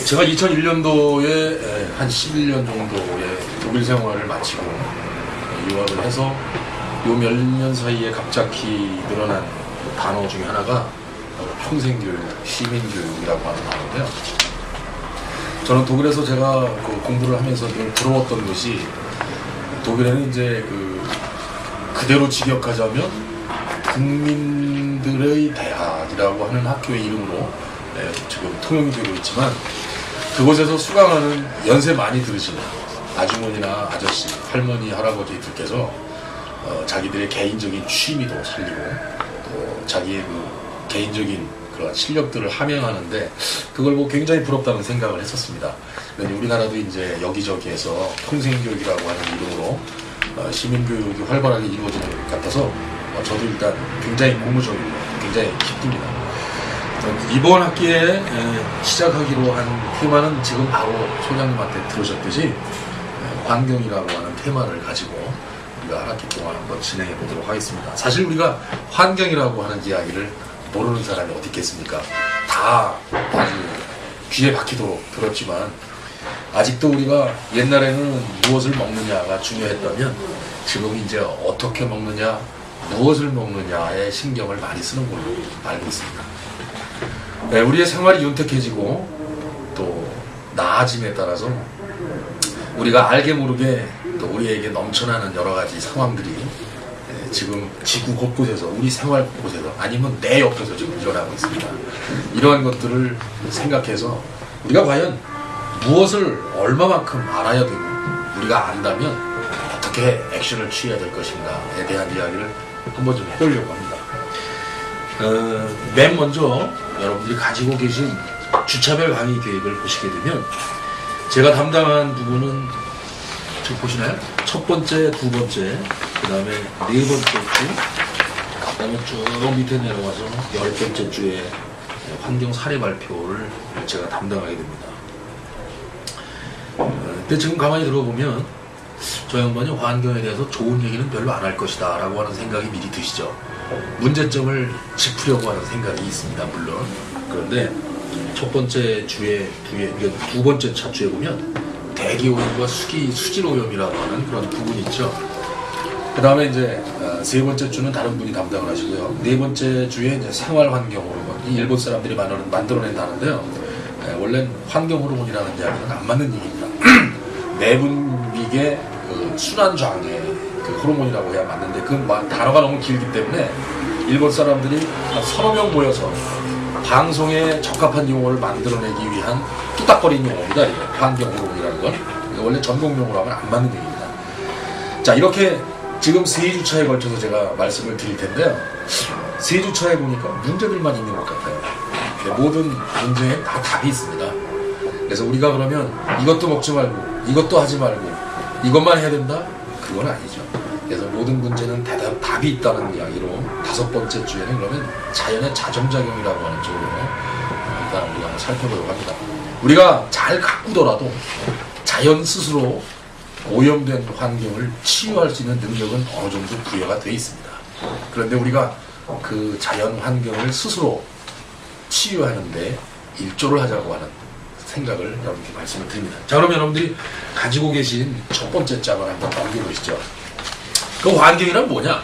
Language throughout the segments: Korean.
제가 2001년도에 한 11년 정도의 독일 생활을 마치고 유학을 해서 요 몇 년 사이에 갑자기 늘어난 단어 중에 하나가 평생교육, 시민교육이라고 하는 단어인데요. 저는 독일에서 제가 그 공부를 하면서 늘 부러웠던 것이, 독일에는 이제 그대로 직역하자면 국민들의 대학이라고 하는 학교의 이름으로 지금 통용이 되고 있지만, 그곳에서 수강하는 연세 많이 들으시는 아주머니나 아저씨, 할머니, 할아버지들께서 자기들의 개인적인 취미도 살리고 또 자기의 개인적인 그런 실력들을 함양하는데, 그걸 굉장히 부럽다는 생각을 했었습니다. 우리나라도 이제 여기저기에서 평생교육이라고 하는 이름으로 시민교육이 활발하게 이루어지는 것 같아서 저도 일단 굉장히 고무적이고 굉장히 기쁩니다. 이번 학기에 시작하기로 한 테마는 지금 바로 소장님한테 들으셨듯이 환경이라고 하는 테마를 가지고 우리가 한 학기 동안 한번 진행해 보도록 하겠습니다. 사실 우리가 환경이라고 하는 이야기를 모르는 사람이 어디 있겠습니까? 다 아주 귀에 박히도록 들었지만, 아직도 우리가 옛날에는 무엇을 먹느냐가 중요했다면 지금 이제 어떻게 먹느냐, 무엇을 먹느냐에 신경을 많이 쓰는 걸로 알고 있습니다. 네, 우리의 생활이 윤택해지고 또 나아짐에 따라서 우리가 알게 모르게 또 우리에게 넘쳐나는 여러 가지 상황들이 지금 지구 곳곳에서, 우리 생활 곳곳에서, 아니면 내 옆에서 지금 일어나고 있습니다. 이러한 것들을 생각해서 우리가 과연 무엇을 얼마만큼 알아야 되고, 우리가 안다면 어떻게 액션을 취해야 될 것인가에 대한 이야기를 한번 좀 해보려고 합니다. 맨 먼저 여러분들이 가지고 계신 주차별 강의 계획을 보시게 되면, 제가 담당한 부분은 지금 보시나요? 첫 번째, 두 번째, 그 다음에 네 번째 주, 그 다음에 쭉 밑에 내려가서 10번째 주에 환경 사례 발표를 제가 담당하게 됩니다. 근데 지금 가만히 들어보면 저 양반이 환경에 대해서 좋은 얘기는 별로 안 할 것이다 라고 하는 생각이 미리 드시죠. 문제점을 짚으려고 하는 생각이 있습니다, 물론. 그런데 첫 번째 주에, 두 번째 차주에 보면 대기오염과 수질오염이라고 하는 그런 부분이 있죠. 그 다음에 이제 세 번째 주는 다른 분이 담당을 하시고요. 네 번째 주에 이제 생활환경호르몬, 이 일본 사람들이 만들어낸 단어인데요. 원래는 환경호르몬이라는 이야기는 안 맞는 얘기입니다. 내분비계 순환장애 호르몬이라고 해야 맞는데, 그 단어가 너무 길기 때문에 일본 사람들이 한 서너 명 모여서 방송에 적합한 용어를 만들어내기 위한 뚝딱거린 용어입니다. 이거 환경호르몬이라는 건 원래 전공용어로 하면 안 맞는 얘기입니다. 자, 이렇게 지금 3주차에 걸쳐서 제가 말씀을 드릴 텐데요. 3주차에 보니까 문제들만 있는 것 같아요. 모든 문제에 다 답이 있습니다. 그래서 우리가 그러면 이것도 먹지 말고 이것도 하지 말고 이것만 해야 된다? 그건 아니죠. 그래서 모든 문제는 답이 있다는 이야기로 5번째 주에는 그러면 자연의 자정작용이라고 하는 쪽으로 일단 우리가 한번 살펴보려고 합니다. 우리가 잘 가꾸더라도 자연 스스로 오염된 환경을 치유할 수 있는 능력은 어느 정도 부여가 되어 있습니다. 그런데 우리가 그 자연 환경을 스스로 치유하는데 일조를 하자고 하는 생각을 여러분께 말씀을 드립니다. 자, 그럼 여러분들이 가지고 계신 첫 번째 짝을 한번 넘겨보시죠. 그 환경이란 뭐냐?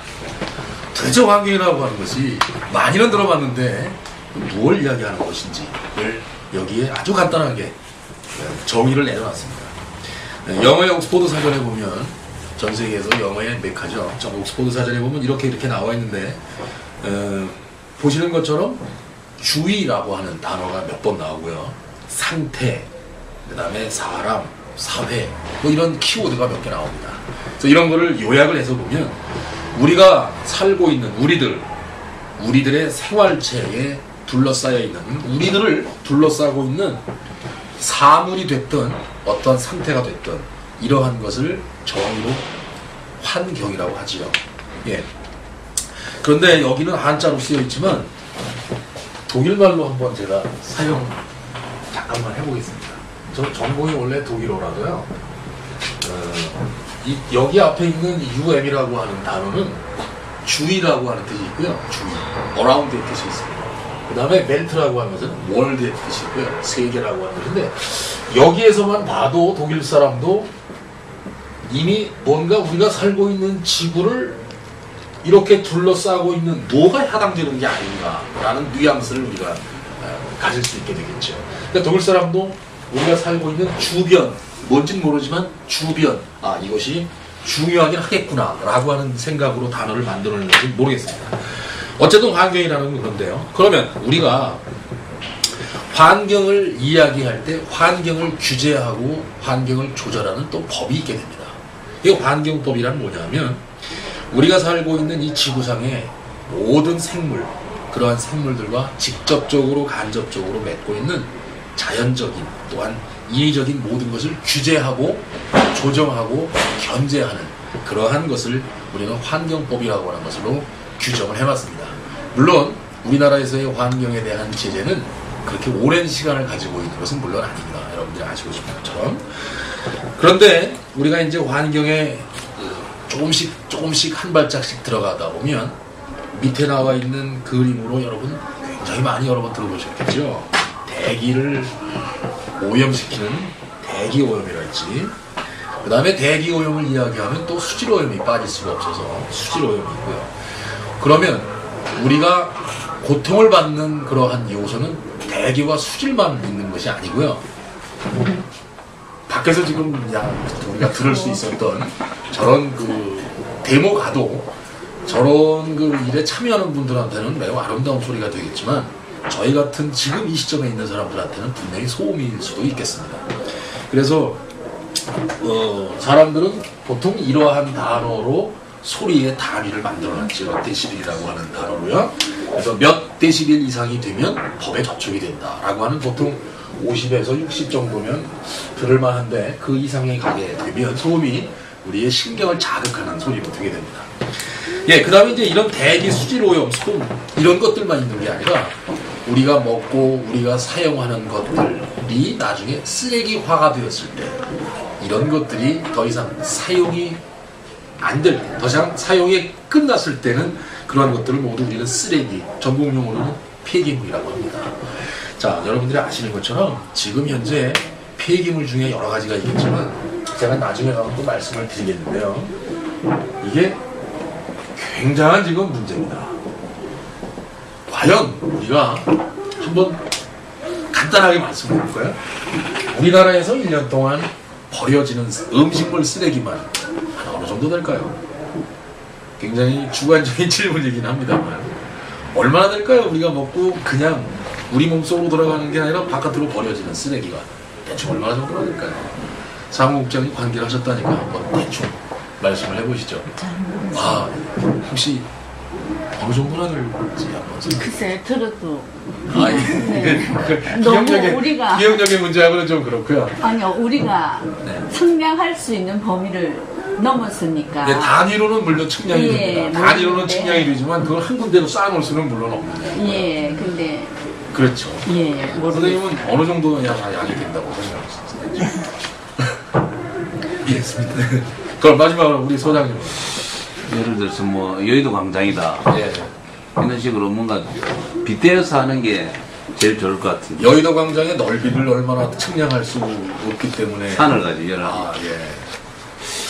도대체 환경이라고 하는 것이 많이는 들어봤는데 무엇을 이야기하는 것인지를 여기에 아주 간단하게 정의를 내려놨습니다. 영어의 옥스포드 사전에 보면, 전 세계에서 영어의 메카죠. 저 옥스포드 사전에 보면 이렇게 나와 있는데, 보시는 것처럼 주의라고 하는 단어가 몇 번 나오고요. 상태, 그 다음에 사람, 사회, 뭐 이런 키워드가 몇 개 나옵니다. 그래서 이런 거를 요약을 해서 보면, 우리가 살고 있는 우리들의 생활체에 둘러싸여 있는, 우리들을 둘러싸고 있는 사물이 됐든 어떤 상태가 됐든 이러한 것을 정의로 환경이라고 하지요. 예. 그런데 여기는 한자로 쓰여 있지만 독일말로 한번 제가 사용 잠깐만 해보겠습니다. 저 전공이 원래 독일어라도요. 여기 앞에 있는 UM이라고 하는 단어는 주의라고 하는 뜻이 있고요. 주의, around 뜻이 있습니다. 그 다음에 웰트라고 하는 것은 월드의 뜻이고요. 세계라고 하는 것인데 여기에서만 봐도 독일 사람도 이미 뭔가 우리가 살고 있는 지구를 이렇게 둘러싸고 있는 뭐가 해당되는 게 아닌가라는 뉘앙스를 우리가 가질 수 있게 되겠죠. 그러니까 독일 사람도 우리가 살고 있는 주변, 뭔진 모르지만 주변, 이것이 중요하긴 하겠구나 라고 하는 생각으로 단어를 만들어내는지 모르겠습니다. 어쨌든 환경이라는 건 그런데요. 그러면 우리가 환경을 이야기할 때 환경을 규제하고 환경을 조절하는 또 법이 있게 됩니다. 이 환경법이란 뭐냐면 우리가 살고 있는 이 지구상의 모든 생물, 그러한 생물들과 직접적으로 간접적으로 맺고 있는 자연적인 또한 인위적인 모든 것을 규제하고 조정하고 견제하는 그러한 것을 우리는 환경법이라고 하는 것으로 규정을 해봤습니다. 물론 우리나라에서의 환경에 대한 제재는 그렇게 오랜 시간을 가지고 있는 것은 물론 아닙니다. 여러분들이 아시고 싶은 것처럼. 그런데 우리가 이제 환경에 조금씩 한 발짝씩 들어가다 보면 밑에 나와 있는 그림으로 여러분 굉장히 많이 여러 번 들어보셨겠죠. 대기를 오염시키는 대기오염이라 했지. 그 다음에 대기오염을 이야기하면 또 수질오염이 빠질 수가 없어서 수질오염이 있고요. 그러면 우리가 고통을 받는 그러한 요소는 대기와 수질만 있는 것이 아니고요. 밖에서 지금 우리가 들을 수 있었던 저런 그 데모 가도 저런 그 일에 참여하는 분들한테는 매우 아름다운 소리가 되겠지만 저희 같은 지금 이 시점에 있는 사람들한테는 분명히 소음일 수도 있겠습니다. 그래서 사람들은 보통 이러한 단어로 소리의 단위를 만들어놨지. 몇 데시벨이라고 하는 단어로요. 그래서 몇 데시벨 이상이 되면 법에 저촉이 된다라고 하는 보통 50에서 60 정도면 들을만한데 그 이상이 가게 되면 소음이 우리의 신경을 자극하는 소리로 되게 됩니다. 예, 그 다음에 이제 이런 대기 수질오염, 소음 이런 것들만 있는 게 아니라 우리가 먹고 우리가 사용하는 것들이 나중에 쓰레기화가 되었을 때 이런 것들이 더 이상 사용이 안 될 때, 더 이상 사용이 끝났을 때는 그러한 것들을 모두 우리는 쓰레기, 전공용어로는 폐기물이라고 합니다. 자, 여러분들이 아시는 것처럼 지금 현재 폐기물 중에 여러 가지가 있겠지만 제가 나중에 가서 또 말씀을 드리겠는데요. 이게 굉장한 지금 문제입니다. 과연 우리가 한번 간단하게 말씀드릴까요? 우리나라에서 1년 동안 버려지는 음식물 쓰레기만 어느 정도 될까요? 굉장히 주관적인 질문이긴 합니다만 얼마나 될까요? 우리가 먹고 그냥 우리 몸속으로 들어가는 게 아니라 바깥으로 버려지는 쓰레기가 대충 얼마나 정도나 될까요? 사무국장이 관계를 하셨다니까 한번 대충 말씀을 해보시죠. 혹시 어느 정도나 될지 한번. 글쎄 들어도. 기억력의 문제하고는 좀 그렇고요. 아니요, 우리가 측량할 수 있는 범위를 넘었으니까. 네, 단위로는 물론 측량이 됩니다. 단위로는 측량이 되지만 그걸 한 군데로 쌓아놓을 수는 물론 없는. 예, 근데. 그렇죠. 예, 선생님은 어느 정도 양이 된다고 생각하시죠? 이해했습니다. 그럼 마지막으로 우리 소장님. 예를 들어서 뭐 여의도 광장이다. 예. 이런 식으로 뭔가 빗대어서 하는 게 제일 좋을 것 같은데. 여의도 광장의 넓이를 얼마나 측량할 수 없기 때문에. 산을 가지고 여러.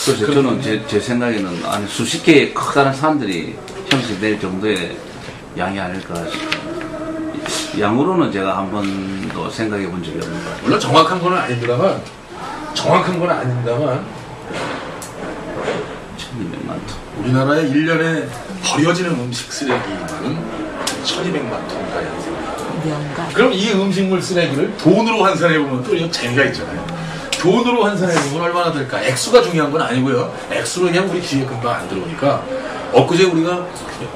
그래서 저는 제 생각에는 한 수십 개의 커다란 산들이 형성될 정도의 양이 아닐까 싶어요. 양으로는 제가 한 번도 생각해 본 적이 없는 것 같아요. 물론 정확한 건 아닙니다만 1200만 톤. 우리나라에 1년에 버려지는 음식 쓰레기는 1200만 톤가량 됩니다. 그럼 이 음식물 쓰레기를 돈으로 환산해보면 또 재미가 있잖아요. 돈으로 환산해보면 얼마나 될까? 액수가 중요한 건 아니고요. 액수로 그냥 우리 귀에 금방 안 들어오니까 엊그제 우리가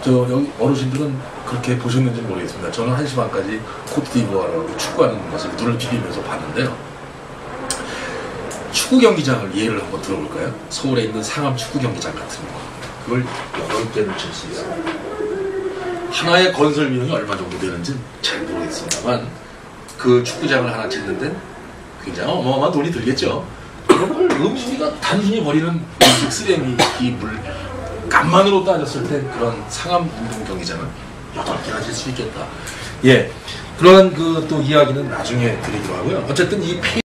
여기 어르신들은 그렇게 보셨는지 모르겠습니다. 저는 1시 반까지 코트디부아르하고 축구하는 것을 눈을 비비면서 봤는데요. 축구 경기장을 예를 한번 들어볼까요? 서울에 있는 상암 축구 경기장 같은 거. 그걸 8개를 칠 수 있어요. 하나의 건설 비용이 얼마 정도 되는지 잘 모르겠습니다만 그 축구장을 하나 짓는데 굉장히 어마어마한 돈이 들겠죠. 그런 걸 음식이가 단순히 버리는 음식 쓰레기 물 값만으로 따졌을 때 그런 상암 운동 경기장은 8개나 질 수 있겠다. 예. 그러한 그 또 이야기는 나중에 드리기로 하고요. 어쨌든 이